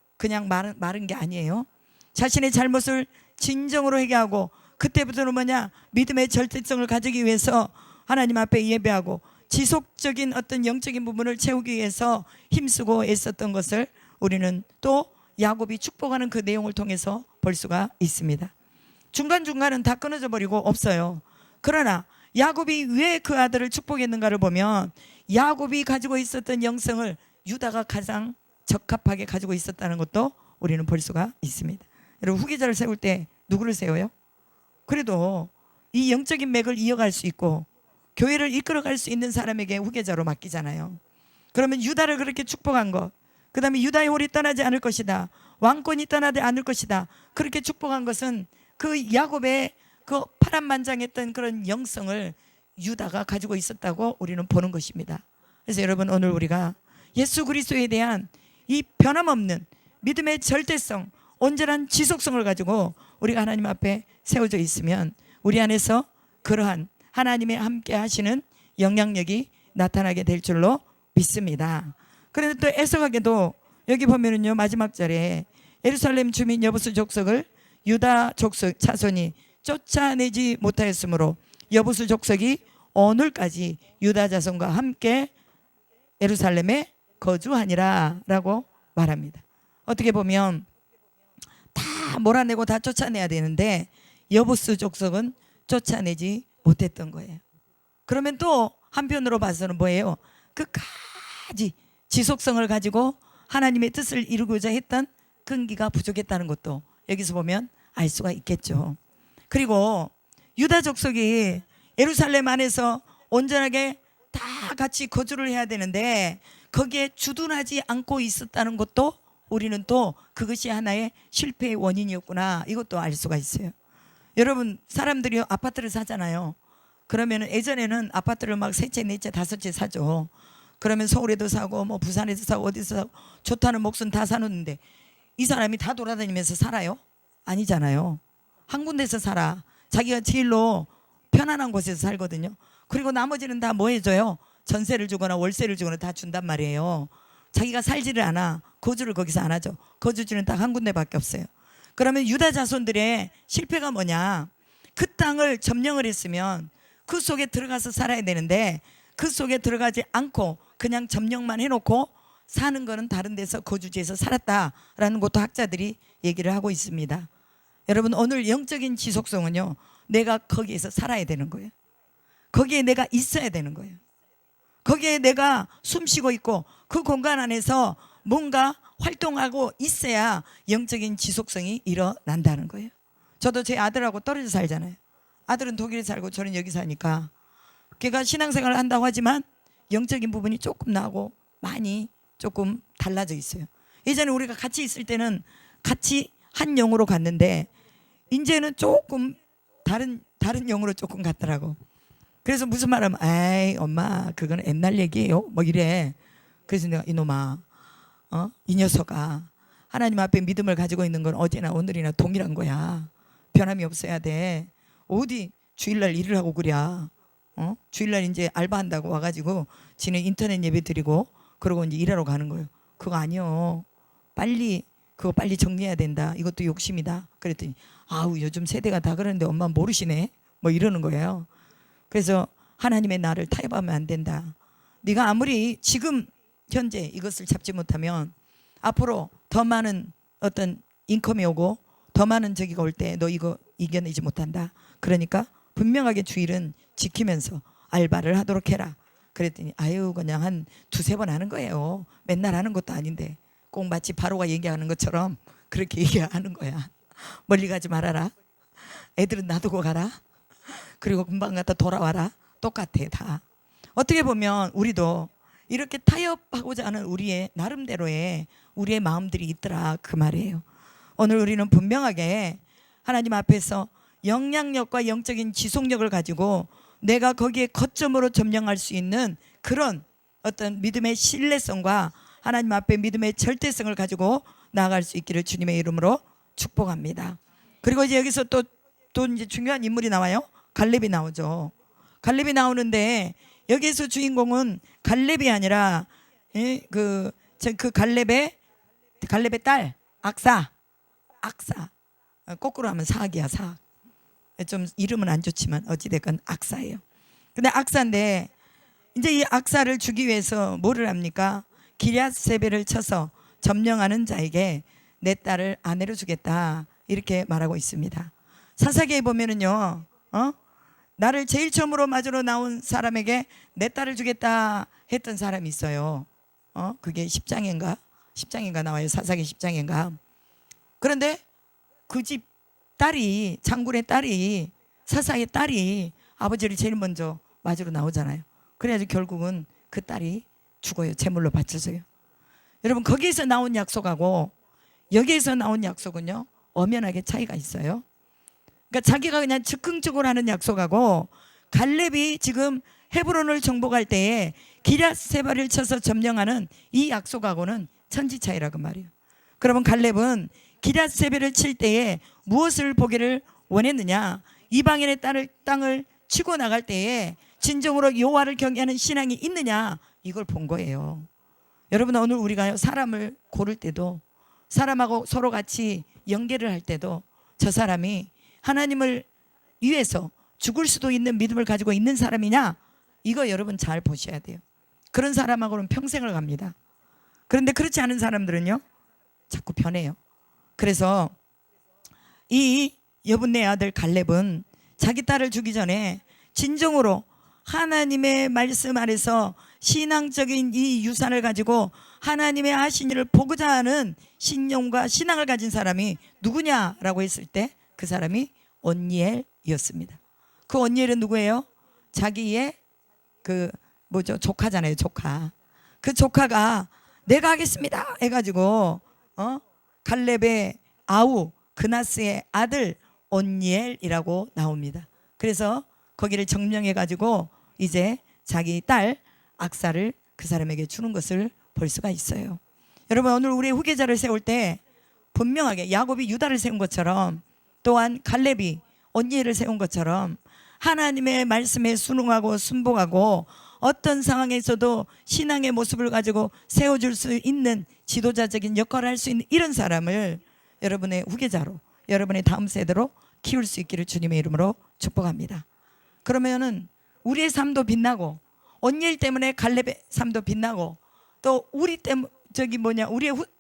마른 게 아니에요. 자신의 잘못을 진정으로 회개하고 그때부터는 뭐냐? 믿음의 절대성을 가지기 위해서 하나님 앞에 예배하고 지속적인 어떤 영적인 부분을 채우기 위해서 힘쓰고 애썼던 것을 우리는 또 야곱이 축복하는 그 내용을 통해서 볼 수가 있습니다. 중간중간은 다 끊어져 버리고 없어요. 그러나 야곱이 왜 그 아들을 축복했는가를 보면 야곱이 가지고 있었던 영성을 유다가 가장 적합하게 가지고 있었다는 것도 우리는 볼 수가 있습니다. 여러분, 후계자를 세울 때 누구를 세워요? 그래도 이 영적인 맥을 이어갈 수 있고 교회를 이끌어갈 수 있는 사람에게 후계자로 맡기잖아요. 그러면 유다를 그렇게 축복한 것, 그 다음에 유다의 홀이 떠나지 않을 것이다. 왕권이 떠나지 않을 것이다. 그렇게 축복한 것은 그 야곱의 그 파란만장했던 그런 영성을 유다가 가지고 있었다고 우리는 보는 것입니다. 그래서 여러분, 오늘 우리가 예수 그리스도에 대한 이 변함없는 믿음의 절대성, 온전한 지속성을 가지고 우리가 하나님 앞에 세워져 있으면 우리 안에서 그러한 하나님의 함께 하시는 영향력이 나타나게 될 줄로 믿습니다. 그런데 또 애석하게도 여기 보면은요, 마지막 절에 예루살렘 주민 여부수 족속을 유다 족속 자손이 쫓아내지 못하였으므로 여부수 족속이 오늘까지 유다 자손과 함께 예루살렘에 거주하니라 라고 말합니다. 어떻게 보면 다 몰아내고 다 쫓아내야 되는데 여부수 족속은 쫓아내지 못했던 거예요. 그러면 또 한편으로 봐서는 뭐예요? 끝까지 지속성을 가지고 하나님의 뜻을 이루고자 했던 끈기가 부족했다는 것도 여기서 보면 알 수가 있겠죠. 그리고 유다 족속이 예루살렘 안에서 온전하게 다 같이 거주를 해야 되는데 거기에 주둔하지 않고 있었다는 것도 우리는 또 그것이 하나의 실패의 원인이었구나, 이것도 알 수가 있어요. 여러분, 사람들이 아파트를 사잖아요. 그러면 예전에는 아파트를 막 세 채, 네 채, 다섯 채 사죠. 그러면 서울에도 사고 뭐 부산에도 사고 어디서 사고 좋다는 목숨 다 사놓는데 이 사람이 다 돌아다니면서 살아요? 아니잖아요. 한 군데서 살아. 자기가 제일로 편안한 곳에서 살거든요. 그리고 나머지는 다 뭐 해줘요? 전세를 주거나 월세를 주거나 다 준단 말이에요. 자기가 살지를 않아. 거주를 거기서 안 하죠. 거주지는 딱 한 군데밖에 없어요. 그러면 유다 자손들의 실패가 뭐냐? 그 땅을 점령을 했으면 그 속에 들어가서 살아야 되는데 그 속에 들어가지 않고 그냥 점령만 해놓고 사는 거는 다른 데서 거주지에서 살았다라는 것도 학자들이 얘기를 하고 있습니다. 여러분, 오늘 영적인 지속성은요, 내가 거기에서 살아야 되는 거예요. 거기에 내가 있어야 되는 거예요. 거기에 내가 숨쉬고 있고 그 공간 안에서 뭔가 활동하고 있어야 영적인 지속성이 일어난다는 거예요. 저도 제 아들하고 떨어져 살잖아요. 아들은 독일에 살고 저는 여기 사니까 걔가 신앙생활을 한다고 하지만 영적인 부분이 조금 나고 많이 조금 달라져 있어요. 예전에 우리가 같이 있을 때는 같이 한 영으로 갔는데 이제는 조금 다른 영으로 조금 갔더라고. 그래서 무슨 말하면 에이 엄마 그건 옛날 얘기예요 뭐 이래. 그래서 내가 이놈아 이 녀석아, 하나님 앞에 믿음을 가지고 있는 건 어제나 오늘이나 동일한 거야. 변함이 없어야 돼. 어디 주일날 일을 하고 그래. 주일날 이제 알바한다고 와가지고 지는 인터넷 예배 드리고 그러고 이제 일하러 가는 거예요. 그거 아니요. 그거 빨리 정리해야 된다. 이것도 욕심이다. 그랬더니 아우 요즘 세대가 다 그러는데 엄마 모르시네. 뭐 이러는 거예요. 그래서 하나님의 나를 타협하면 안 된다. 네가 아무리 지금 현재 이것을 잡지 못하면 앞으로 더 많은 어떤 인컴이 오고 더 많은 저기가 올 때 너 이거 이겨내지 못한다. 그러니까 분명하게 주일은 지키면서 알바를 하도록 해라. 그랬더니 아유 그냥 한 두세 번 하는 거예요. 맨날 하는 것도 아닌데 꼭 마치 바로가 얘기하는 것처럼 그렇게 얘기하는 거야. 멀리 가지 말아라. 애들은 놔두고 가라. 그리고 금방 갔다 돌아와라. 똑같아 다. 어떻게 보면 우리도 이렇게 타협하고자 하는 우리의 나름대로의 우리의 마음들이 있더라 그 말이에요. 오늘 우리는 분명하게 하나님 앞에서 영향력과 영적인 지속력을 가지고 내가 거기에 거점으로 점령할 수 있는 그런 어떤 믿음의 신뢰성과 하나님 앞에 믿음의 절대성을 가지고 나아갈 수 있기를 주님의 이름으로 축복합니다. 그리고 이제 여기서 또 이제 중요한 인물이 나와요. 갈렙이 나오죠. 갈렙이 나오는데 여기에서 주인공은 갈렙이 아니라 그 갈렙의 딸 악사. 거꾸로 하면 사악이야 사악. 좀 이름은 안 좋지만 어찌됐건 악사예요. 근데 악사인데 이제 이 악사를 주기 위해서 뭐를 합니까? 기럇세벨을 쳐서 점령하는 자에게 내 딸을 아내로 주겠다 이렇게 말하고 있습니다. 사사기에 보면은요, 나를 제일 처음으로 맞으러 나온 사람에게 내 딸을 주겠다 했던 사람이 있어요. 그게 10장인가 나와요. 사사기 10장인가. 그런데 그 집 딸이, 장군의 딸이, 사사의 딸이 아버지를 제일 먼저 맞으러 나오잖아요. 그래야지 결국은 그 딸이 죽어요. 제물로 바쳐서요. 여러분 거기에서 나온 약속하고 여기에서 나온 약속은요, 엄연하게 차이가 있어요. 그러니까 자기가 그냥 즉흥적으로 하는 약속하고, 갈렙이 지금 헤브론을 정복할 때에 기럇세바를 쳐서 점령하는 이 약속하고는 천지 차이라고 말이에요. 그러면 갈렙은 기럇세바를 칠 때에 무엇을 보기를 원했느냐? 이방인의 땅을 치고 나갈 때에 진정으로 여호와를 경외하는 신앙이 있느냐? 이걸 본 거예요. 여러분, 오늘 우리가 사람을 고를 때도, 사람하고 서로 같이 연계를 할 때도 저 사람이 하나님을 위해서 죽을 수도 있는 믿음을 가지고 있는 사람이냐, 이거 여러분 잘 보셔야 돼요. 그런 사람하고는 평생을 갑니다. 그런데 그렇지 않은 사람들은요, 자꾸 변해요. 그래서 이 여분네 아들 갈렙은 자기 딸을 주기 전에 진정으로 하나님의 말씀 아래서 신앙적인 이 유산을 가지고 하나님의 하신 일을 보고자 하는 신념과 신앙을 가진 사람이 누구냐라고 했을 때 그 사람이 온니엘이었습니다. 그 온니엘은 누구예요? 자기의 조카잖아요, 조카. 그 조카가 내가 하겠습니다 해가지고 갈렙의 아우 그나스의 아들 온니엘이라고 나옵니다. 그래서 거기를 정명해가지고 이제 자기 딸 악사를 그 사람에게 주는 것을 볼 수가 있어요. 여러분, 오늘 우리의 후계자를 세울 때 분명하게 야곱이 유다를 세운 것처럼, 또한 갈렙이 온니엘을 세운 것처럼 하나님의 말씀에 순응하고 순복하고 어떤 상황에서도 신앙의 모습을 가지고 세워줄 수 있는 지도자적인 역할을 할 수 있는 이런 사람을 여러분의 후계자로, 여러분의 다음 세대로 키울 수 있기를 주님의 이름으로 축복합니다. 그러면은 우리의 삶도 빛나고, 온니엘 때문에 갈렙의 삶도 빛나고, 또 우리의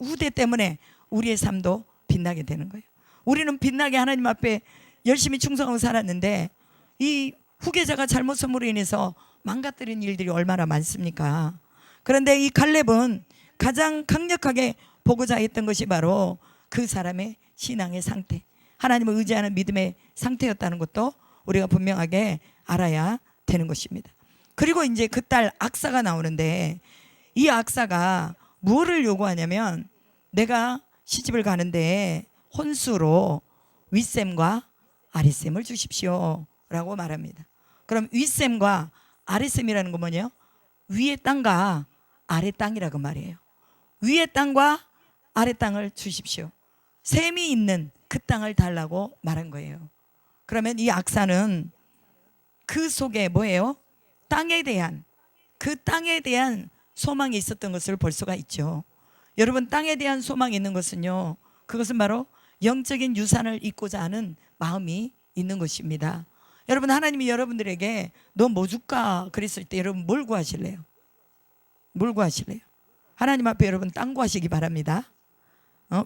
후대 때문에 우리의 삶도 빛나게 되는 거예요. 우리는 빛나게 하나님 앞에 열심히 충성하고 살았는데 이 후계자가 잘못함으로 인해서 망가뜨린 일들이 얼마나 많습니까? 그런데 이 갈렙은 가장 강력하게 보고자 했던 것이 바로 그 사람의 신앙의 상태, 하나님을 의지하는 믿음의 상태였다는 것도 우리가 분명하게 알아야 되는 것입니다. 그리고 이제 그 딸 악사가 나오는데, 이 악사가 무엇을 요구하냐면, 내가 시집을 가는데 혼수로 윗셈과 아랫셈을 주십시오 라고 말합니다. 그럼 윗셈과 아랫셈이라는 건 뭐냐? 위의 땅과 아래 땅이라고 말이에요. 위의 땅과 아래 땅을 주십시오. 셈이 있는 그 땅을 달라고 말한 거예요. 그러면 이 악사는 그 속에 뭐예요? 그 땅에 대한 소망이 있었던 것을 볼 수가 있죠. 여러분, 땅에 대한 소망이 있는 것은요, 그것은 바로 영적인 유산을 잇고자 하는 마음이 있는 것입니다. 여러분, 하나님이 여러분들에게 너 뭐 줄까 그랬을 때 여러분 뭘 구하실래요? 뭘 구하실래요? 하나님 앞에 여러분 땅 구하시기 바랍니다.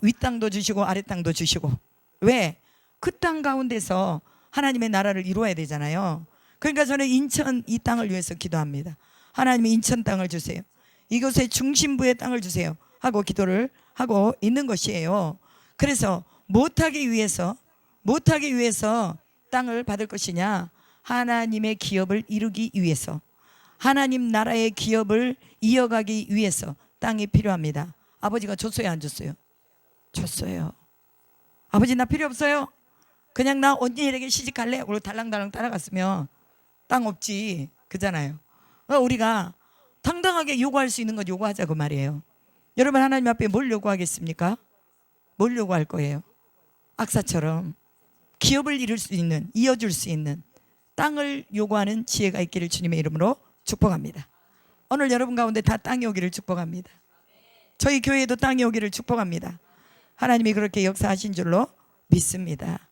윗땅도 주시고 아랫땅도 주시고. 왜? 그 땅 가운데서 하나님의 나라를 이루어야 되잖아요. 그러니까 저는 인천 이 땅을 위해서 기도합니다. 하나님이 인천 땅을 주세요. 이곳의 중심부의 땅을 주세요 하고 기도를 하고 있는 것이에요. 그래서 못하기 위해서 땅을 받을 것이냐? 하나님의 기업을 이루기 위해서, 하나님 나라의 기업을 이어가기 위해서 땅이 필요합니다. 아버지가 줬어요, 안 줬어요? 줬어요. 아버지 나 필요 없어요? 그냥 나 언니에게 시집갈래? 그리고 달랑달랑 따라갔으면 땅 없지, 그잖아요. 우리가 당당하게 요구할 수 있는 것 요구하자고 말이에요. 여러분, 하나님 앞에 뭘 요구하겠습니까? 뭘 요구할 거예요? 악사처럼 기업을 이룰 수 있는, 이어줄 수 있는 땅을 요구하는 지혜가 있기를 주님의 이름으로 축복합니다. 오늘 여러분 가운데 다 땅이 오기를 축복합니다. 저희 교회에도 땅이 오기를 축복합니다. 하나님이 그렇게 역사하신 줄로 믿습니다.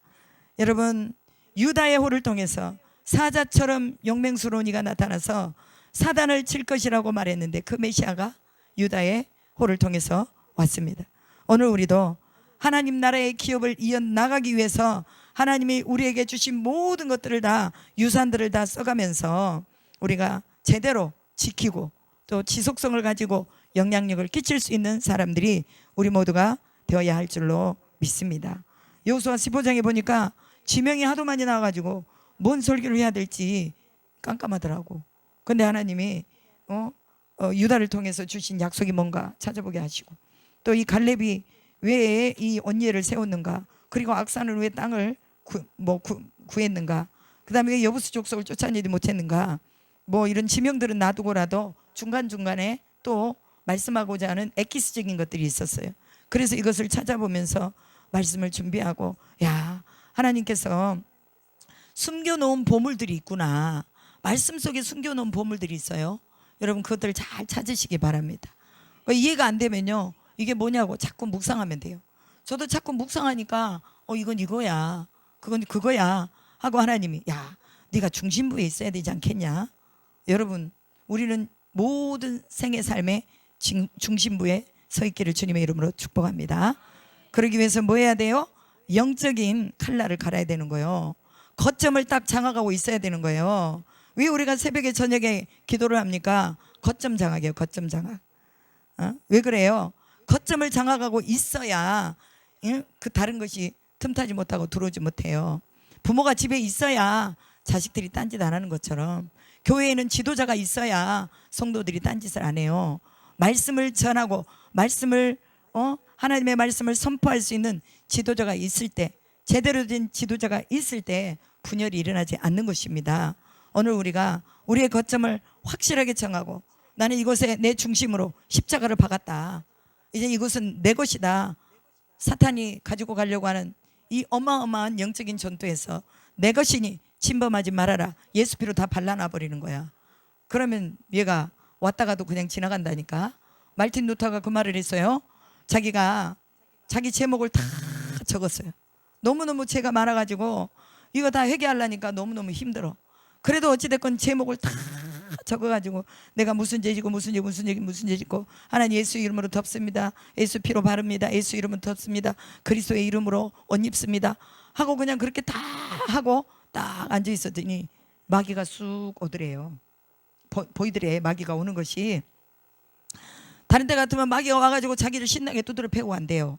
여러분, 유다의 호를 통해서 사자처럼 용맹스러운 이가 나타나서 사단을 칠 것이라고 말했는데 그 메시아가 유다의 호를 통해서 왔습니다. 오늘 우리도 하나님 나라의 기업을 이어나가기 위해서 하나님이 우리에게 주신 모든 것들을 다, 유산들을 다 써가면서 우리가 제대로 지키고 또 지속성을 가지고 영향력을 끼칠 수 있는 사람들이 우리 모두가 되어야 할 줄로 믿습니다. 여호수아 15장에 보니까 지명이 하도 많이 나와가지고 뭔 설교를 해야 될지 깜깜하더라고. 근데 하나님이 유다를 통해서 주신 약속이 뭔가 찾아보게 하시고, 또 이 갈렙이 왜 이 언니를 세웠는가? 그리고 악산을 왜 땅을 구했는가? 그다음에 왜 여부수 족속을 쫓아내지 못했는가? 뭐 이런 지명들은 놔두고라도 중간중간에 또 말씀하고자 하는 엑기스적인 것들이 있었어요. 그래서 이것을 찾아보면서 말씀을 준비하고, 야, 하나님께서 숨겨놓은 보물들이 있구나. 말씀 속에 숨겨놓은 보물들이 있어요. 여러분 그것들을 잘 찾으시기 바랍니다. 이해가 안 되면요, 이게 뭐냐고 자꾸 묵상하면 돼요. 저도 자꾸 묵상하니까 이건 이거야, 그건 그거야 하고 하나님이, 야, 네가 중심부에 있어야 되지 않겠냐. 여러분, 우리는 모든 생의 삶의 중심부에 서 있기를 주님의 이름으로 축복합니다. 그러기 위해서 뭐 해야 돼요? 영적인 칼날을 갈아야 되는 거예요. 거점을 딱 장악하고 있어야 되는 거예요. 왜 우리가 새벽에 저녁에 기도를 합니까? 거점 장악이에요. 거점 장악. 왜 그래요? 거점을 장악하고 있어야 그 다른 것이 틈타지 못하고 들어오지 못해요. 부모가 집에 있어야 자식들이 딴짓 안 하는 것처럼 교회에는 지도자가 있어야 성도들이 딴짓을 안 해요. 말씀을 전하고 말씀을 하나님의 말씀을 선포할 수 있는 지도자가 있을 때, 제대로 된 지도자가 있을 때 분열이 일어나지 않는 것입니다. 오늘 우리가 우리의 거점을 확실하게 정하고, 나는 이곳에 내 중심으로 십자가를 박았다, 이제 이곳은 내 것이다, 사탄이 가지고 가려고 하는 이 어마어마한 영적인 전투에서 내 것이니 침범하지 말아라, 예수 피로 다 발라놔 버리는 거야. 그러면 얘가 왔다가도 그냥 지나간다니까. 말틴 루터가 그 말을 했어요. 자기가 자기 제목을 다 적었어요. 너무너무 죄가 많아가지고 이거 다 회개하려니까 너무너무 힘들어. 그래도 어찌됐건 제목을 다 적어가지고 내가 무슨 죄지고 무슨 죄 짓고 하나님 예수 이름으로 덮습니다, 예수 피로 바릅니다, 예수 이름으로 덮습니다, 그리스도의 이름으로 옷 입습니다 하고 그냥 그렇게 다 하고 딱 앉아 있었더니 마귀가 쑥 오더래요. 보이더래, 마귀가 오는 것이. 다른 데 같으면 마귀가 와가지고 자기를 신나게 두드려 패고 한대요.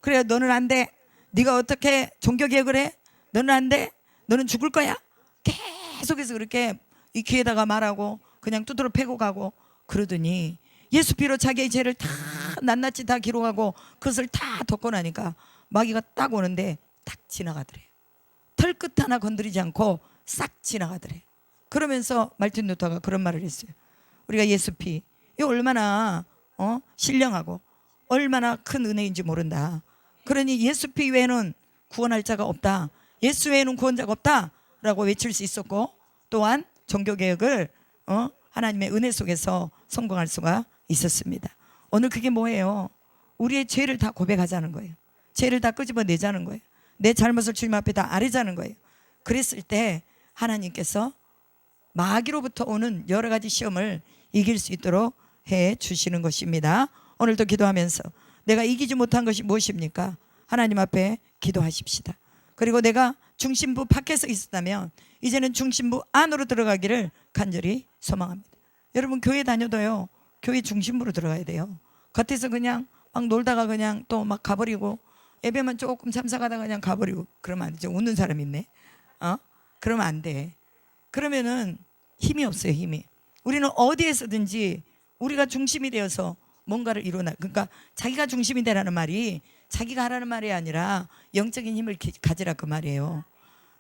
그래, 너는 안 돼, 네가 어떻게 종교개혁을 해, 너는 안 돼, 너는 죽을 거야, 계속해서 그렇게 이 귀에다가 말하고 그냥 두드려 패고 가고. 그러더니 예수 피로 자기의 죄를 다 낱낱이 다 기록하고 그것을 다 덮고 나니까 마귀가 딱 오는데 딱 지나가더래요. 털끝 하나 건드리지 않고 싹 지나가더래요. 그러면서 말틴 루터가 그런 말을 했어요. 우리가 예수 피, 이거 얼마나 신령하고 얼마나 큰 은혜인지 모른다. 그러니 예수 피 외에는 구원할 자가 없다, 예수 외에는 구원자가 없다 라고 외칠 수 있었고, 또한 종교개혁을 하나님의 은혜 속에서 성공할 수가 있었습니다. 오늘 그게 뭐예요? 우리의 죄를 다 고백하자는 거예요. 죄를 다 끄집어내자는 거예요. 내 잘못을 주님 앞에 다 아뢰자는 거예요. 그랬을 때 하나님께서 마귀로부터 오는 여러 가지 시험을 이길 수 있도록 해 주시는 것입니다. 오늘도 기도하면서 내가 이기지 못한 것이 무엇입니까? 하나님 앞에 기도하십시다. 그리고 내가 중심부 밖에서 있었다면 이제는 중심부 안으로 들어가기를 간절히 소망합니다. 여러분 교회 다녀도요, 교회 중심부로 들어가야 돼요. 겉에서 그냥 막 놀다가 그냥 또 막 가버리고, 예배만 조금 참석하다가 그냥 가버리고 그러면 안 되죠. 웃는 사람 있네. 그러면 안 돼. 그러면은 힘이 없어요. 힘이. 우리는 어디에서든지 우리가 중심이 되어서 뭔가를 이루나. 그러니까 자기가 중심이 되라는 말이 자기가 하라는 말이 아니라 영적인 힘을 가지라 그 말이에요.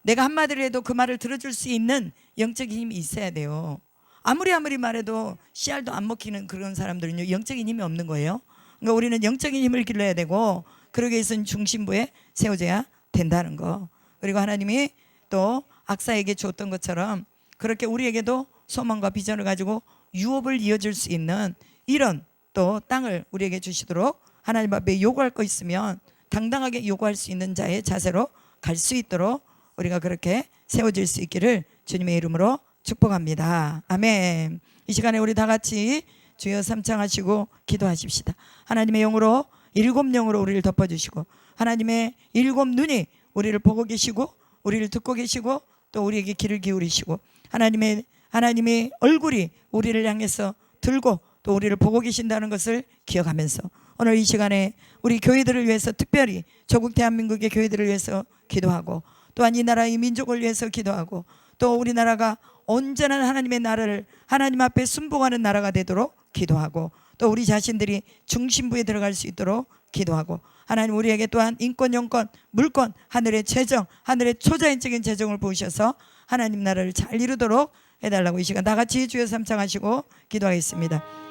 내가 한마디로 해도 그 말을 들어줄 수 있는 영적인 힘이 있어야 돼요. 아무리 말해도 씨알도 안 먹히는 그런 사람들은요, 영적인 힘이 없는 거예요. 그러니까 우리는 영적인 힘을 길러야 되고, 그러기 위해서는 중심부에 세워져야 된다는 거. 그리고 하나님이 또 악사에게 주었던 것처럼 그렇게 우리에게도 소망과 비전을 가지고 유업을 이어줄 수 있는 이런 또 땅을 우리에게 주시도록, 하나님 앞에 요구할 거 있으면 당당하게 요구할 수 있는 자의 자세로 갈 수 있도록 우리가 그렇게 세워질 수 있기를 주님의 이름으로 축복합니다. 아멘. 이 시간에 우리 다 같이 주여 삼창하시고 기도하십시다. 하나님의 영으로 일곱 영으로 우리를 덮어주시고, 하나님의 일곱 눈이 우리를 보고 계시고 우리를 듣고 계시고 또 우리에게 귀를 기울이시고, 하나님의 얼굴이 우리를 향해서 들고 또 우리를 보고 계신다는 것을 기억하면서 오늘 이 시간에 우리 교회들을 위해서, 특별히 조국 대한민국의 교회들을 위해서 기도하고, 또한 이 나라의 민족을 위해서 기도하고, 또 우리나라가 온전한 하나님의 나라를 하나님 앞에 순복하는 나라가 되도록 기도하고, 또 우리 자신들이 중심부에 들어갈 수 있도록 기도하고 하나님 우리에게 또한 인권, 영권, 물권, 하늘의 재정, 하늘의 초자연적인 재정을 부으셔서 하나님 나라를 잘 이루도록 해달라고 이 시간 다 같이 주여 삼창하시고 기도하겠습니다.